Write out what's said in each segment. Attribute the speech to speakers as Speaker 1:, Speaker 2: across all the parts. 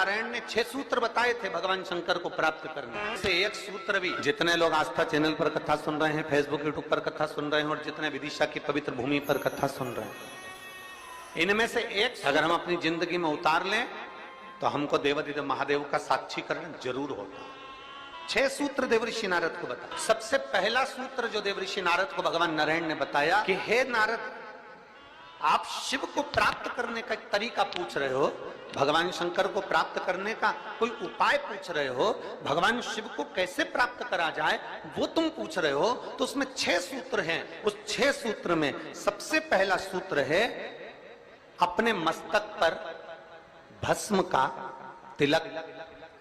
Speaker 1: नारायण ने 6 सूत्र बताए थे भगवान शंकर को प्राप्त करने से एक सूत्र भी, जितने लोग आस्था चैनल पर कथा सुन रहे हैं, फेसबुक यूट्यूब पर कथा सुन रहे हैं और जितने विदिशा की पवित्र भूमि पर कथा सुन रहे हैं, इनमें से एक अगर हम अपनी जिंदगी में उतार लें तो हमको देवादिदेव महादेव का साक्षीकरण जरूर होता है। 6 सूत्र देवऋषि नारद को बताया। सबसे पहला सूत्र जो देवऋषि नारद को भगवान नारायण ने बताया कि हे नारद, आप शिव को प्राप्त करने का तरीका पूछ रहे हो, भगवान शंकर को प्राप्त करने का कोई उपाय पूछ रहे हो, भगवान शिव को कैसे प्राप्त करा जाए वो तुम पूछ रहे हो, तो उसमें 6 सूत्र हैं। उस 6 सूत्र में सबसे पहला सूत्र है अपने मस्तक पर भस्म का तिलक,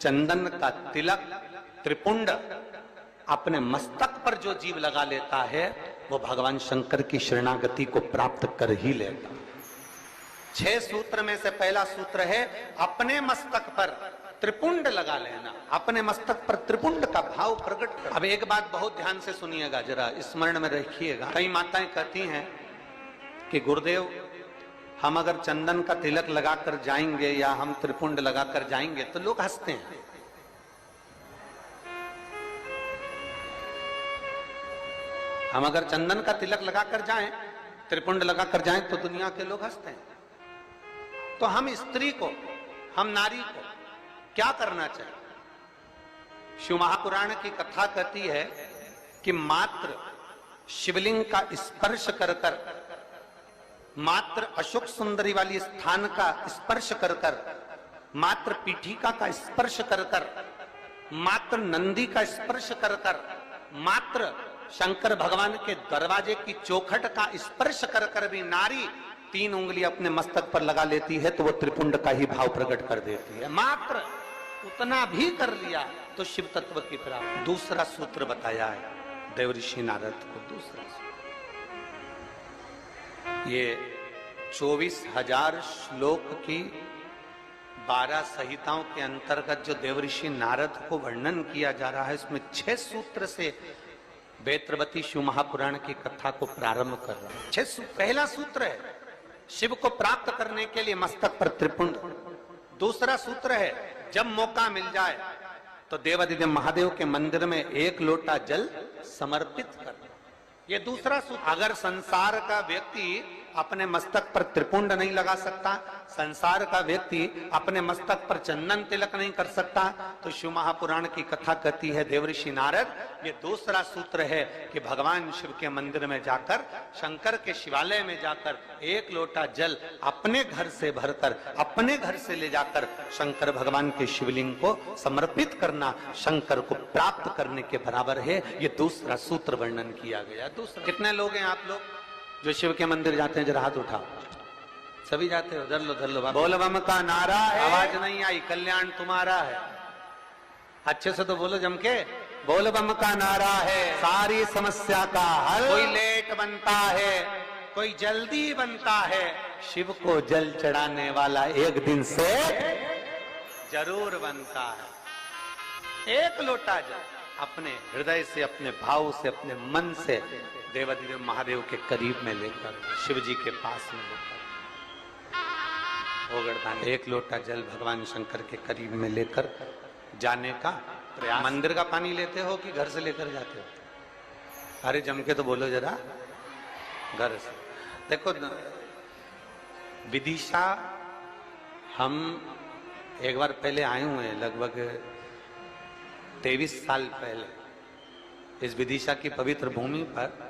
Speaker 1: चंदन का तिलक, त्रिपुंड अपने मस्तक पर जो जीव लगा लेता है वो भगवान शंकर की शरणागति को प्राप्त कर ही लेगा। 6 सूत्र में से पहला सूत्र है अपने मस्तक पर त्रिपुंड लगा लेना, अपने मस्तक पर त्रिपुंड का भाव प्रकट कर। अब एक बात बहुत ध्यान से सुनिएगा, जरा स्मरण में रखिएगा। कई माताएं कहती हैं कि गुरुदेव हम अगर चंदन का तिलक लगाकर जाएंगे या हम त्रिपुंड लगाकर जाएंगे तो लोग हंसते हैं। हम अगर चंदन का तिलक लगाकर जाएं, त्रिपुंड लगाकर जाएं तो दुनिया के लोग हंसते हैं। तो हम स्त्री को, हम नारी को क्या करना चाहिए? शिव महापुराण की कथा कहती है कि मात्र शिवलिंग का स्पर्श कर कर, मात्र अशोक सुंदरी वाली स्थान का स्पर्श कर कर, मात्र पीठिका का स्पर्श कर कर, मात्र नंदी का स्पर्श कर कर, मात्र शंकर भगवान के दरवाजे की चौखट का स्पर्श कर कर भी नारी 3 उंगली अपने मस्तक पर लगा लेती है तो वो त्रिपुंड का ही भाव प्रकट कर देती है। मात्र उतना भी कर लिया तो शिव तत्व की प्राप्ति। दूसरा सूत्र बताया है देवऋषि नारद को। दूसरा ये 24,000 श्लोक की 12 संहिताओं के अंतर्गत जो देवऋषि नारद को वर्णन किया जा रहा है, इसमें 6 सूत्र से वेत्रवती शिव महापुराण की कथा को प्रारंभ कर रहा है। 6 सूत्र। पहला सूत्र है शिव को प्राप्त करने के लिए मस्तक पर त्रिपुंड। दूसरा सूत्र है जब मौका मिल जाए तो देवादिदेव महादेव के मंदिर में 1 लोटा जल समर्पित करना। ये दूसरा सूत्र। अगर संसार का व्यक्ति अपने मस्तक पर त्रिपुंड नहीं लगा सकता, संसार का व्यक्ति अपने मस्तक पर चंदन तिलक नहीं कर सकता, तो शिव महापुराण की कथा कहती है देवऋषि नारद, ये दूसरा सूत्र है कि भगवान शिव के मंदिर में जाकर, शंकर के शिवालय में जाकर 1 लोटा जल अपने घर से भरकर, अपने घर से ले जाकर शंकर भगवान के शिवलिंग को समर्पित करना शंकर को प्राप्त करने के बराबर है। ये दूसरा सूत्र वर्णन किया गया। दूसरा। कितने लोग हैं आप लोग जो शिव के मंदिर जाते हैं? जरा हाथ उठाओ। सभी जाते हो? धर लो धर लो। बोल बम का नारा है। आवाज नहीं आई। कल्याण तुम्हारा है। अच्छे से तो बोलो जम के। बोल बम का नारा है, सारी समस्या का हल। कोई लेट बनता है, कोई जल्दी बनता है, शिव को जल चढ़ाने वाला एक दिन से जरूर बनता है। 1 लोटा जल अपने हृदय से, अपने भाव से, अपने मन से देवादिदेव महादेव के करीब में लेकर, शिव जी के पास में लेकर, ओगड़दान 1 लोटा जल भगवान शंकर के करीब में लेकर जाने का प्रयास। मंदिर का पानी लेते हो कि घर से लेकर जाते हो? अरे जम के तो बोलो जरा। घर से। देखो विदिशा हम एक बार पहले आए हुए हैं, लगभग 23 साल पहले। इस विदिशा की पवित्र भूमि पर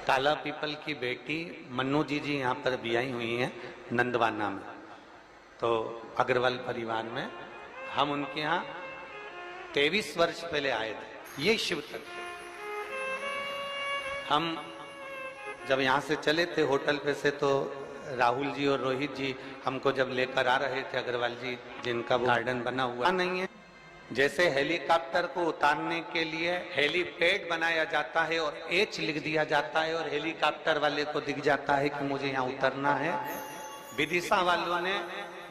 Speaker 1: काला पीपल की बेटी मन्नू जी यहाँ पर भी आई हुई हैं, नंदवाना में। तो अग्रवाल परिवार में हम उनके यहाँ 23 वर्ष पहले आए थे। ये शिव तत्व। हम जब यहाँ से चले थे होटल पे से, तो राहुल जी और रोहित जी हमको जब लेकर आ रहे थे, अग्रवाल जी जिनका गार्डन बना हुआ नहीं है, जैसे हेलीकॉप्टर को उतारने के लिए हेलीपैड बनाया जाता है और एच लिख दिया जाता है और हेलीकॉप्टर वाले को दिख जाता है कि मुझे यहाँ उतरना है। विदिशा वालों ने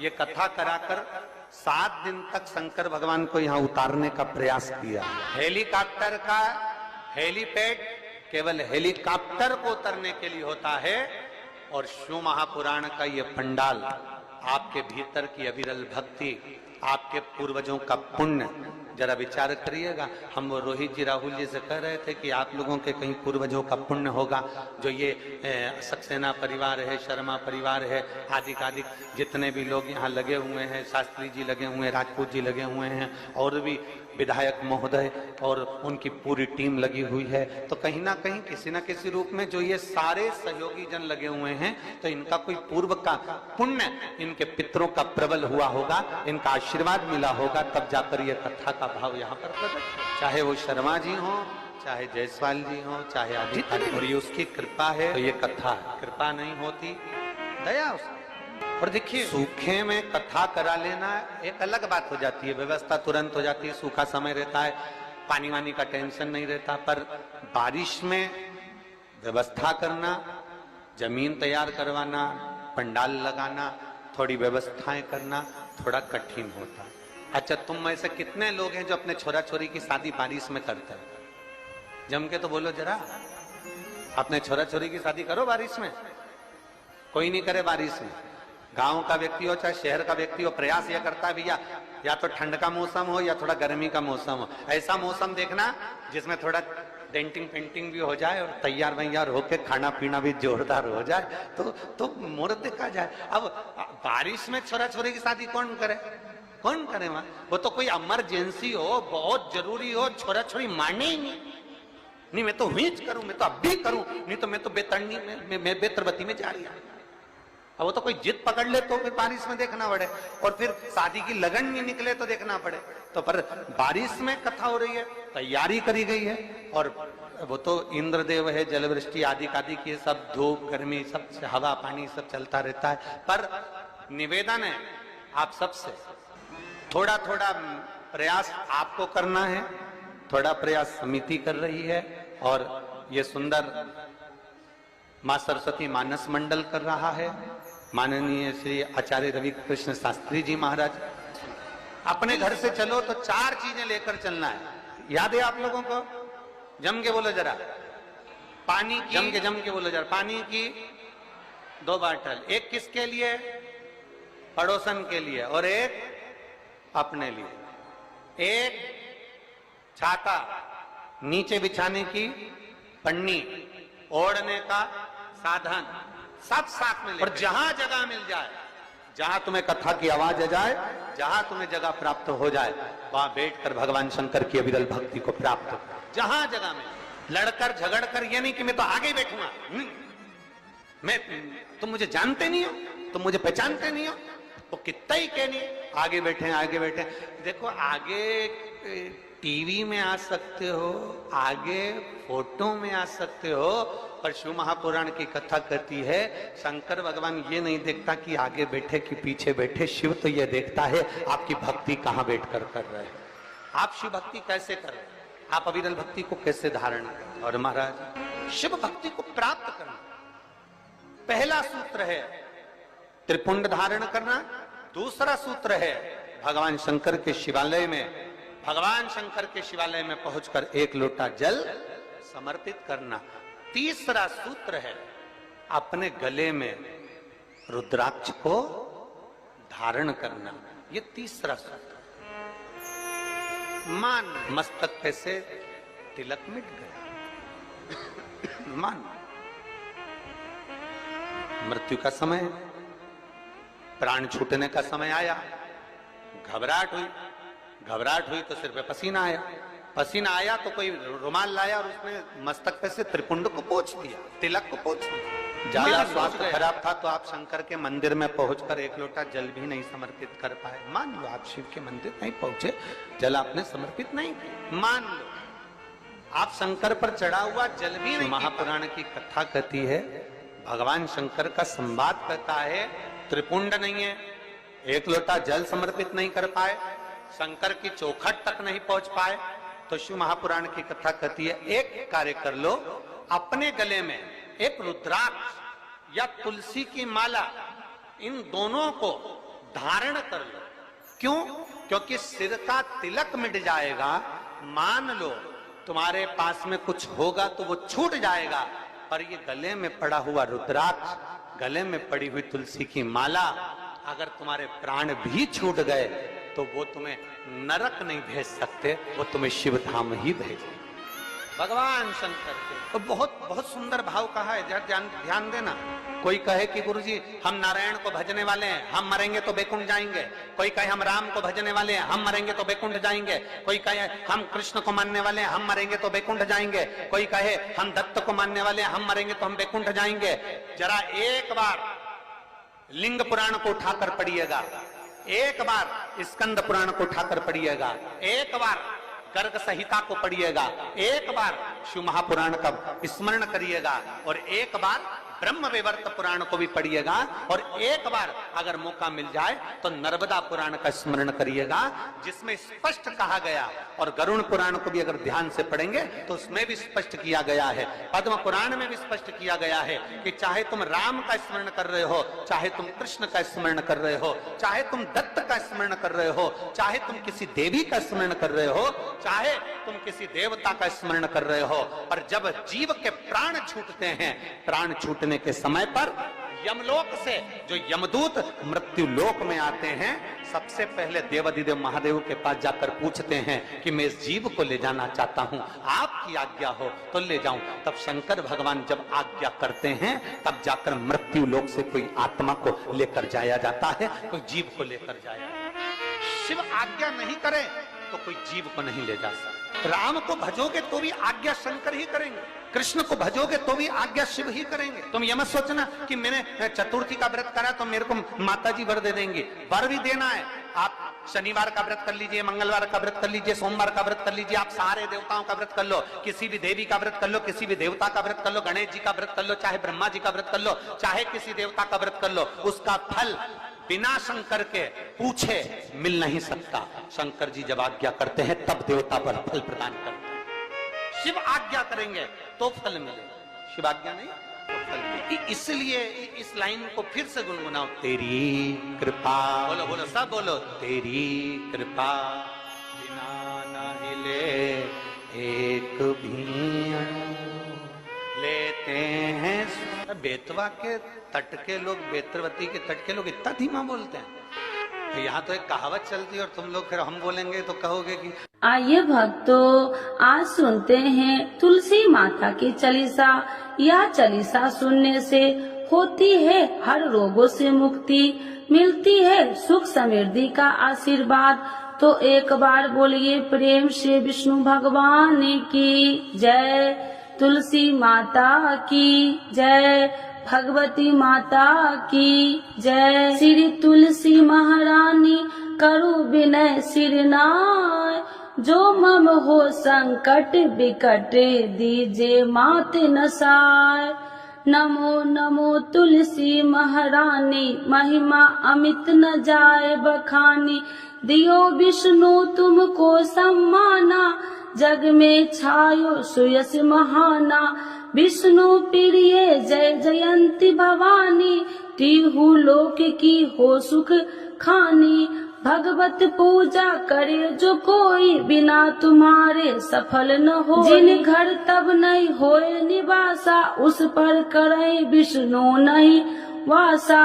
Speaker 1: ये कथा कराकर 7 दिन तक शंकर भगवान को यहाँ उतारने का प्रयास किया। हेलीकॉप्टर का हेलीपैड केवल हेलीकॉप्टर को उतरने के लिए होता है और शिव महापुराण का ये पंडाल आपके भीतर की अविरल भक्ति, आपके पूर्वजों का पुण्य, जरा विचार करिएगा। हम वो रोहित जी राहुल जी से कह रहे थे कि आप लोगों के कहीं पूर्वजों का पुण्य होगा, जो ये सक्सेना परिवार है, शर्मा परिवार है, आदि आदि जितने भी लोग यहाँ लगे हुए हैं, शास्त्री जी लगे हुए हैं, राजपूत जी लगे हुए हैं, और भी विधायक महोदय और उनकी पूरी टीम लगी हुई है। तो कहीं ना कहीं किसी न किसी रूप में जो ये सारे सहयोगी जन लगे हुए हैं, तो इनका कोई पूर्व का पुण्य, इनके पितरों का प्रबल हुआ होगा, इनका आशीर्वाद मिला होगा, तब जाकर ये कथा का भाव यहाँ पर प्रकट। चाहे वो शर्मा जी हो, चाहे जायसवाल जी हो, चाहे आदि, और ये उसकी कृपा है तो ये कथा है। कृपा नहीं होती, दया उसकी। और देखिए, सूखे में कथा करा लेना एक अलग बात हो जाती है, व्यवस्था तुरंत हो जाती है, सूखा समय रहता है, पानी वानी का टेंशन नहीं रहता। पर बारिश में व्यवस्था करना, जमीन तैयार करवाना, पंडाल लगाना, थोड़ी व्यवस्थाएं करना थोड़ा कठिन होता है। अच्छा, तुम में से कितने लोग हैं जो अपने छोरा छोरी की शादी बारिश में करते हैं? जम के तो बोलो जरा, अपने छोरा छोरी की शादी करो बारिश में। कोई नहीं करे बारिश में। गांव का व्यक्ति हो चाहे शहर का व्यक्ति हो, प्रयास यह करता है भैया या तो ठंड का मौसम हो या थोड़ा गर्मी का मौसम हो, ऐसा मौसम देखना जिसमें थोड़ा डेंटिंग पेंटिंग भी हो जाए और तैयार वैयार होके खाना पीना भी जोरदार हो जाए, तो मुहूर्त देखा जाए। अब बारिश में छोरा छोरी की शादी कौन करे? कौन करे वहां? वो तो कोई इमरजेंसी हो, बहुत जरूरी हो, छोरा छोरी माने ही नहीं, मैं तो हीच करूं, मैं तो अब भी करूं, नहीं तो मैं तो बेतरनी में बेतरबती में जा रही हूं। अब वो तो कोई जिद पकड़ ले तो फिर बारिश में देखना पड़े, और फिर शादी की लगन नहीं निकले तो देखना पड़े। तो पर बारिश में कथा हो रही है, तैयारी करी गई है, और वो तो इंद्रदेव है, जलवृष्टि आदि आदि की सब, धूप गर्मी सब, हवा पानी सब चलता रहता है। पर निवेदन है आप सबसे, थोड़ा थोड़ा प्रयास आपको करना है, थोड़ा प्रयास समिति कर रही है, और ये सुंदर मां सरस्वती मानस मंडल कर रहा है, माननीय श्री आचार्य रवि कृष्ण शास्त्री जी महाराज। अपने घर से चलो तो 4 चीजें लेकर चलना है, याद है आप लोगों को? जम के बोलो जरा, पानी की, जम के बोलो जरा, पानी की 2 बाटल, एक किसके लिए? पड़ोसन के लिए, और एक अपने लिए। एक छाता, नीचे बिछाने की पन्नी, ओढ़ने का साधन, सब साथ में ले। और जहां जगह मिल जाए, जहां तुम्हें कथा की आवाज आ जाए, जहां तुम्हें जगह प्राप्त हो जाए, वहां बैठकर भगवान शंकर की अविरल भक्ति को प्राप्त कर। जहां जगह मिले, लड़कर झगड़कर, ये नहीं कि मैं तो आगे बैठूंगा, मैं, तुम मुझे जानते नहीं हो, तुम मुझे पहचानते नहीं हो, वो कितना ही कहनी, आगे बैठे आगे बैठे। देखो, आगे टीवी में आ सकते हो, आगे फोटो में आ सकते हो, पर शिव महापुराण की कथा कहती है शंकर भगवान ये नहीं देखता कि आगे बैठे कि पीछे बैठे, शिव तो ये देखता है आपकी भक्ति कहां बैठकर कर रहे हैं, आप शिव भक्ति कैसे कर रहे हैं, आप अविरल भक्ति को कैसे धारण करें। और महाराज, शिव भक्ति को प्राप्त करना पहला सूत्र है त्रिपुंड धारण करना, दूसरा सूत्र है भगवान शंकर के शिवालय में, भगवान शंकर के शिवालय में पहुंचकर 1 लोटा जल समर्पित करना, तीसरा सूत्र है अपने गले में रुद्राक्ष को धारण करना, ये तीसरा सूत्र। मान मस्तक पे से तिलक मिट गया, मान मृत्यु का समय, प्राण छूटने का समय आया, घबराहट हुई तो सिर पे पसीना आया, पसीना आया तो कोई रुमाल लाया और उसने मस्तक पे से त्रिपुंड को पोंछ दिया, तिलक को पोंछ दिया। ज्यादा स्वास्थ्य खराब था तो आप शंकर के मंदिर में पहुंचकर 1 लोटा जल भी नहीं समर्पित कर पाए। मान लो आप शिव के मंदिर नहीं पहुंचे, जल आपने समर्पित नहीं किया, मान लो आप शंकर पर चढ़ा हुआ जल भी नहीं। महापुराण की कथा कहती है, भगवान शंकर का संवाद कहता है, त्रिपुंड नहीं है, 1 लोटा जल समर्पित नहीं कर पाए, शंकर की चौखट तक नहीं पहुंच पाए, तो शिव महापुराण की कथा कहती है एक कार्य कर लो, अपने गले में एक रुद्राक्ष या तुलसी की माला, इन दोनों को धारण कर लो। क्यों? क्योंकि सिर का तिलक मिट जाएगा, मान लो तुम्हारे पास में कुछ होगा तो वो छूट जाएगा, पर ये गले में पड़ा हुआ रुद्राक्ष, गले में पड़ी हुई तुलसी की माला अगर तुम्हारे प्राण भी छूट गए तो वो तुम्हें नरक नहीं भेज सकते, वो तुम्हें शिव धाम ही भेजे। भगवान शंकर के तो बहुत बहुत सुंदर भाव कहा है, ध्यान देना। कोई कहे कि गुरुजी हम नारायण को भजने वाले हैं, हम मरेंगे तो बैकुंठ जाएंगे। कोई कहे हम राम को भजने वाले हैं, हम मरेंगे तो बैकुंठ जाएंगे। कोई कहे हम कृष्ण को मानने वाले हैं, हम मरेंगे तो बैकुंठ जाएंगे। कोई कहे हम दत्त को मानने वाले हैं, हम मरेंगे तो हम बैकुंठ जाएंगे। जरा एक बार लिंग पुराण को उठाकर पढ़िएगा, एक बार स्कंद पुराण को उठाकर पढ़िएगा, एक बार गर्ग संहिता को पढ़िएगा, एक बार शिव महापुराण का स्मरण करिएगा, और एक बार ब्रह्म विवर्त पुराण को भी पढ़िएगा, और एक बार अगर मौका मिल जाए तो नर्मदा पुराण का स्मरण करिएगा, जिसमें स्पष्ट कहा गया, और गरुण पुराण को भी अगर ध्यान से पढ़ेंगे तो उसमें भी स्पष्ट किया गया है, पद्म पुराण में भी स्पष्ट किया गया है कि चाहे तुम राम का स्मरण कर रहे हो, चाहे तुम कृष्ण का स्मरण कर रहे हो, चाहे तुम दत्त का स्मरण कर रहे हो, चाहे तुम किसी देवी का स्मरण कर रहे हो, चाहे तुम किसी देवता का स्मरण कर रहे हो, पर जब जीव के प्राण छूटते हैं, प्राण छूटने के समय पर यमलोक से जो यमदूत मृत्यु लोक में आते हैं, सबसे पहले देवाधिदेव महादेव के पास जाकर पूछते हैं कि मैं इस जीव को ले जाना चाहता हूं, आपकी आज्ञा हो तो ले जाऊं। तब शंकर भगवान जब आज्ञा करते हैं, तब जाकर मृत्यु लोक से कोई आत्मा को लेकर जाया जाता है, कोई जीव को लेकर जाया। शिव आज्ञा नहीं करे तो कोई जीव को नहीं ले जा सकता। राम को भजोगे तो भी आज्ञा शंकर ही करेंगे, कृष्ण को भजोगे तो भी आज्ञा शिव ही करेंगे। तुम ये मत सोचना कि मैंने चतुर्थी का व्रत करा तो मेरे को माता जी वर दे देंगे, वर भी देना है। आप शनिवार का व्रत कर लीजिए, मंगलवार का व्रत कर लीजिए, सोमवार का व्रत कर लीजिए, आप सारे देवताओं का व्रत कर लो, किसी भी देवी का व्रत कर लो, किसी भी देवता का व्रत कर लो, गणेश जी का व्रत कर लो, चाहे ब्रह्मा जी का व्रत कर लो, चाहे किसी देवता का व्रत कर लो, उसका फल बिना शंकर के पूछे मिल नहीं सकता। शंकर जी जब आज्ञा करते हैं तब देवता पर फल प्रदान करते हैं। शिव आज्ञा करेंगे तो फल मिले, शिव आज्ञा नहीं तो फल मिले। इसलिए इस लाइन को फिर से गुनगुनाओ, तेरी कृपा, बोलो बोलो सब बोलो, तेरी कृपा बिना न हिले एक भी अणु, लेते हैं। बेतवा के तट के लोग, बेतरवती के तट के लोग इतना धीमा बोलते हैं। तो यहाँ तो एक कहावत चलती है और तुम लोग फिर हम बोलेंगे तो कहोगे कि।
Speaker 2: आइए भक्तों, आज सुनते हैं तुलसी माता की चालीसा। यह चालीसा सुनने से होती है हर रोगों से मुक्ति, मिलती है सुख समृद्धि का आशीर्वाद। तो एक बार बोलिए प्रेम से विष्णु भगवान की जय, तुलसी माता की जय, भगवती माता की जय। श्री तुलसी महारानी करो विनय सिरनाय, जो मम हो संकट विकट दीजे मात नसाय। नमो नमो तुलसी महारानी, महिमा अमित न जाए बखानी, दियो विष्णु तुमको सम्माना, जग में छायो सुयस महाना। विष्णु प्रिय जय जयंती भवानी, तिहु लोक की हो सुख खानी। भगवत पूजा करे जो कोई, बिना तुम्हारे सफल न हो। जिन घर तब नहीं होए निवासा, उस पर करे विष्णु नहीं वासा।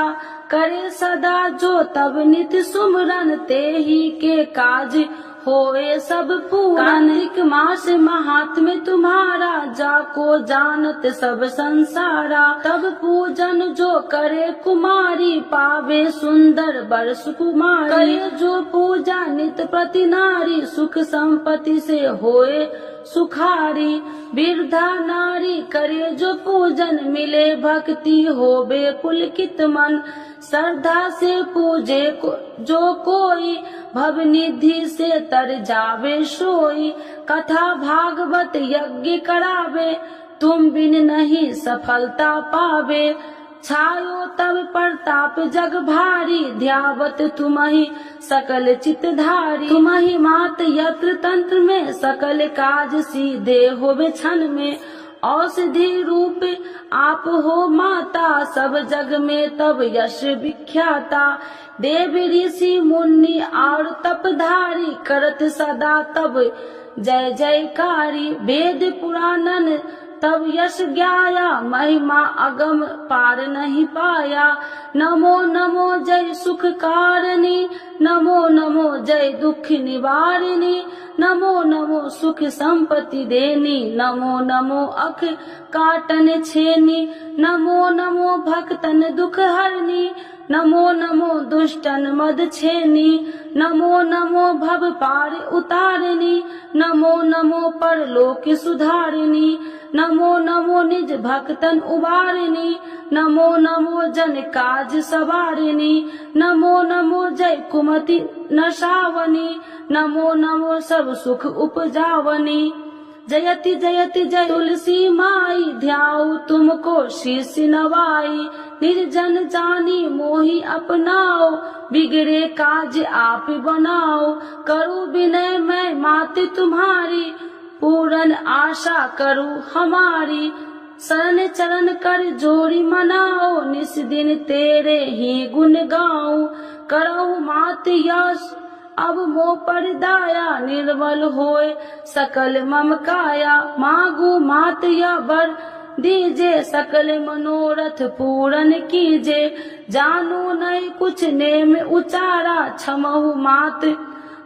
Speaker 2: करे सदा जो तब नित सुमरन, ते ही के काज होए सब पूरन। कार्तिक मास महात्म्य तुम्हारा, जाको जानत सब संसारा। तब पूजन जो करे कुमारी, पावे सुंदर बर सुकुमारी। करे जो पूजा नित प्रति नारी, सुख संपत्ति से होए सुखारी। वृद्धा नारी करे जो पूजन, मिले भक्ति होवे पुलकित मन। श्रद्धा से पूजे जो कोई, भव निधि से तर जावे सोई। कथा भागवत यज्ञ करावे, तुम बिन नहीं सफलता पावे। छायो तब प्रताप जग भारी, ध्यावत तुम्हि सकल चितधारी। तुम्हि मात यत्र तंत्र में, सकल काज सीधे होवे क्षण में। औषधि रूप आप हो माता, सब जग में तब यश विख्याता। देव ऋषि मुनि और तपधारी, करत सदा तब जय जयकारी। वेद पुराणन तब यश ज्ञाया महिमा अगम पार नहीं पाया। नमो नमो जय सुख कारिणी, नमो नमो जय दुख निवारिणी, नमो नमो सुख संपत्ति देनी, नमो नमो अख काटन छेनी, नमो नमो भक्तन दुख हरनी, नमो नमो दुष्टन मद छेनी, नमो नमो भव पार उतारिणी, नमो नमो परलोक सुधारिणी, नमो नमो निज भक्तन उबारिणी, नमो नमो जन काज सवारिणी, नमो नमो जय कुमति नशावनी, नमो नमो सब सुख उपजावनी। जयति जयति जय तुलसी माई, ध्याऊ तुमको शीश नवाई, निर्जन जानी मोहि अपनाओ, बिगड़े काज आप बनाओ, करूं विनय मैं माते तुम्हारी, पूर्ण आशा करूं हमारी, शरण चरण कर जोड़ी मनाओ, निस दिन तेरे ही गुण गाऊं, करहु मात यश अब मोह पर दाया, निर्मल होए सकल मम काया, मांगू मात या वर दीजे, सकल मनोरथ पूर्ण कीजे, जानू नहीं कुछ नेम उचारा, क्षमहु मात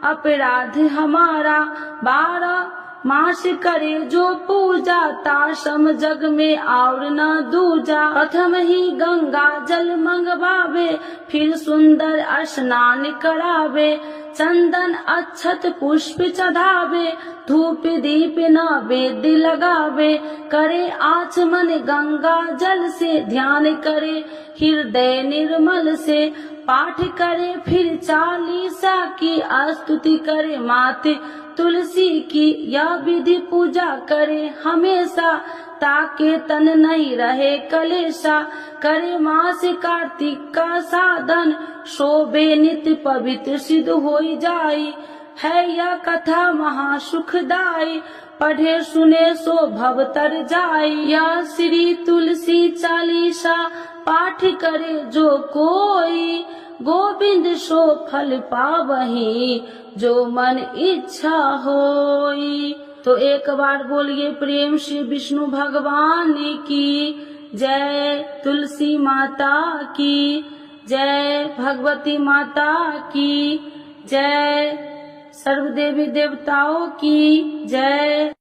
Speaker 2: अपराध हमारा, 12 मास करे जो पूजा, ताशम जग में और न दूजा, प्रथम ही गंगा जल मंगवावे, फिर सुंदर स्नान करावे, चंदन अक्षत पुष्प चढ़ावे, धूप दीप नैवेद्य लगावे, करे आचमन गंगा जल से, ध्यान करे हृदय निर्मल से, पाठ करे फिर 40 की, स्तुति करे माते तुलसी की, यह विधि पूजा करे हमेशा, ताके तन नहीं रहे कलेशा, करे मास कार्तिक का साधन, शोभे नित्य पवित्र सिद्ध होई जाई, है यह कथा महासुखदाई, पढ़े सुने सो भव तर जाई, यह श्री तुलसी चालीसा, पाठ करे जो कोई, गोविंद सो फल पावही, जो मन इच्छा होई। तो एक बार बोलिए प्रेम से विष्णु भगवान की जय, तुलसी माता की जय, भगवती माता की जय, सर्व देवी देवताओं की जय।